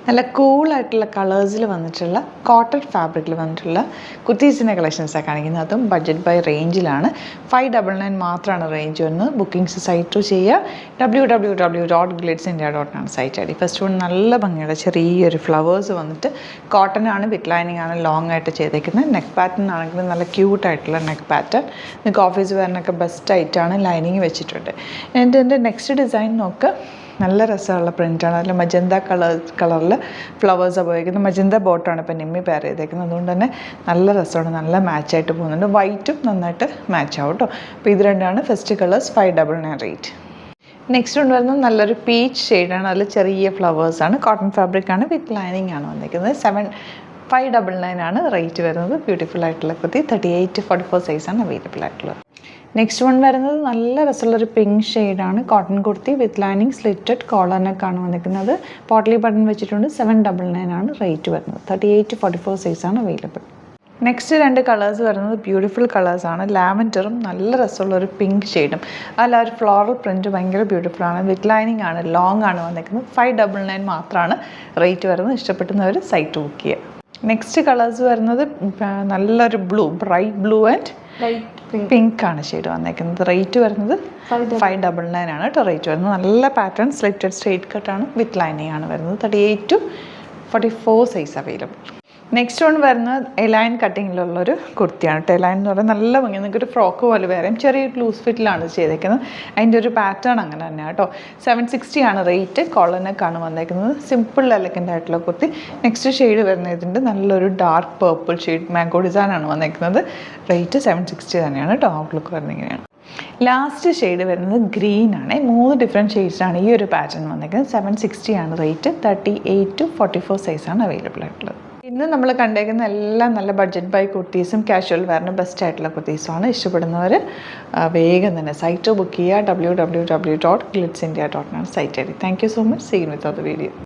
നല്ല കൂളായിട്ടുള്ള കളേഴ്സിൽ വന്നിട്ടുള്ള കോട്ടൺ ഫാബ്രിക്കിൽ വന്നിട്ടുള്ള കുർത്തീസിൻ്റെ കളക്ഷൻസാണ് കാണിക്കുന്നത്. അതും ബഡ്ജറ്റ് ബൈ റേഞ്ചിലാണ്. 599 മാത്രമാണ് റേഞ്ച് വരുന്നത്. ബുക്കിംഗ്സ് സൈറ്റ് ത്രൂ ചെയ്യുക. www.glitzindia.com site I D. First one നല്ല ഭംഗിയുള്ള ചെറിയൊരു ഫ്ലവേഴ്സ് വന്നിട്ട് കോട്ടൺ ആണ്, വിത്ത് ലൈനിങ് ആണ്, ലോങ് ആയിട്ട് ചെയ്തേക്കുന്നത്. നെക്ക് പാറ്റേൺ ആണെങ്കിലും നല്ല ക്യൂട്ടായിട്ടുള്ള നെക്ക് പാറ്റേൺ. നിങ്ങൾക്ക് ഓഫീസ് വെയറിനൊക്കെ ബെസ്റ്റ് ആയിട്ടാണ് ലൈനിങ് വെച്ചിട്ടുണ്ട്. എൻ്റെ നെക്സ്റ്റ് ഡിസൈൻ നോക്കുക. നല്ല രസമുള്ള പ്രിൻ്റാണ്. അതിൽ മജന്ത കളറിൽ ഫ്ലവേഴ്സ് ഉപയോഗിക്കുന്നത്. മജന്ത ബോട്ടാണ് ഇപ്പോൾ നിമ്മി പെയർ ചെയ്തേക്കുന്നത്. അതുകൊണ്ട് തന്നെ നല്ല രസമാണ്, നല്ല മാച്ചായിട്ട് പോകുന്നുണ്ട്. വൈറ്റും നന്നായിട്ട് മാച്ച് ആവും കേട്ടോ. അപ്പോൾ ഇത് രണ്ടാണ് ഫസ്റ്റ് കളേഴ്സ്. 599 റേറ്റ്. നെക്സ്റ്റ് കൊണ്ടുവരുന്നത് നല്ലൊരു പീച്ച് ഷെയ്ഡാണ്. അതിൽ ചെറിയ ഫ്ലവേഴ്സാണ്. കോട്ടൺ ഫാബ്രിക്കാണ്, വിത്ത് ലൈനിങ് ആണ് വന്നിരിക്കുന്നത്. 599 ആണ് റേറ്റ് വരുന്നത്. ബ്യൂട്ടിഫുൾ ആയിട്ടുള്ള കുർത്തി. 38-44 സൈസാണ് അവൈലബിൾ ആയിട്ടുള്ളത്. നെക്സ്റ്റ് വൺ വരുന്നത് നല്ല രസമുള്ളൊരു പിങ്ക് ഷെയ്ഡാണ്. Cotton kurti with lining, slitted കോളറിനൊക്കെയാണ് വന്നിരിക്കുന്നത്. പോട്ട്ലി ബട്ടൺ വെച്ചിട്ടുണ്ട്. 799 ആണ് റേറ്റ് വരുന്നത്. 38-44 സൈസാണ് അവൈലബിൾ. നെക്സ്റ്റ് രണ്ട് കളേഴ്സ് വരുന്നത് ബ്യൂട്ടിഫുൾ കളേഴ്സാണ്. ലാവൻഡറും നല്ല രസമുള്ളൊരു പിങ്ക് ഷെയ്ഡും. അതിൽ ആ ഒരു ഫ്ലോറൽ പ്രിൻറ്റ് ഭയങ്കര ബ്യൂട്ടിഫുള്ളാണ്. വിത്ത് ലൈനിങ് ആണ്, ലോങ് ആണ് വന്നിരിക്കുന്നത്. 599 മാത്രമാണ് റേറ്റ് വരുന്നത്. ഇഷ്ടപ്പെടുന്നവർ സൈറ്റ് ബുക്ക് ചെയ്യുക. നെക്സ്റ്റ് കളേഴ്സ് വരുന്നത് നല്ലൊരു blue, bright blue and pink ആണ് ഷെയ്ഡ് വന്നേക്കുന്നത്. റേറ്റ് വരുന്നത് 599 ആണ് കേട്ടോ റേറ്റ് വരുന്നത്. നല്ല പാറ്റേൺ, സ്ലിറ്റഡ് സ്ട്രെയിറ്റ് കട്ടാണ്, വിത്ത് ലൈനിങ് ആണ് വരുന്നത്. 38-44 സൈസ് അവൈലബിൾ. നെക്സ്റ്റ് വൺ വരുന്നത് എലൈൻ കട്ടിങ്ങിലുള്ളൊരു കുർത്തിയാണ് കേട്ടോ. എലൈൻ എന്ന് പറയുന്നത് നല്ല ഭംഗി. നിങ്ങൾക്കൊരു ഫ്രോക്ക് പോലെ വേറെയും ചെറിയൊരു ലൂസ് ഫിറ്റിലാണ് ചെയ്തേക്കുന്നത്. അതിൻ്റെ ഒരു പാറ്റേൺ അങ്ങനെ തന്നെയാണ് കേട്ടോ. 760 ആണ് റേറ്റ്. കോളറിനൊക്കെയാണ് വന്നേക്കുന്നത്. സിമ്പിൾ എലഗൻ്റ് ആയിട്ടുള്ള കുർത്തി. നെക്സ്റ്റ് ഷെയ്ഡ് വരുന്നതിൻ്റെ നല്ലൊരു ഡാർക്ക് പേർപ്പിൾ ഷെയ്ഡ് മാംഗോ ഡിസൈനാണ് വന്നേക്കുന്നത്. റേറ്റ് 760 തന്നെയാണ് കേട്ടോ. ഔട്ട്ലുക്ക് വരുന്നത് ഇങ്ങനെയാണ്. ലാസ്റ്റ് ഷെയ്ഡ് വരുന്നത് ഗ്രീൻ ആണ്. 3 ഡിഫറെൻറ്റ് ഷെയ്ഡ്സാണ് ഈ ഒരു പാറ്റേൺ വന്നേക്കുന്നത്. 760 ആണ് റേറ്റ്. 38-44 സൈസാണ് അവൈലബിൾ ആയിട്ടുള്ളത്. ഇന്ന് നമ്മൾ കണ്ടേക്കുന്ന എല്ലാം നല്ല ബഡ്ജറ്റ് ബൈ കുർത്തീസും കാഷ്വൽ വെയറിന് ബെസ്റ്റ് ആയിട്ടുള്ള കുർത്തീസുമാണ്. ഇഷ്ടപ്പെടുന്നവർ വേഗം തന്നെ സൈറ്റ് ബുക്ക് ചെയ്യുക. www.glitzindia.com site I D. Thank you so much. See you with the video.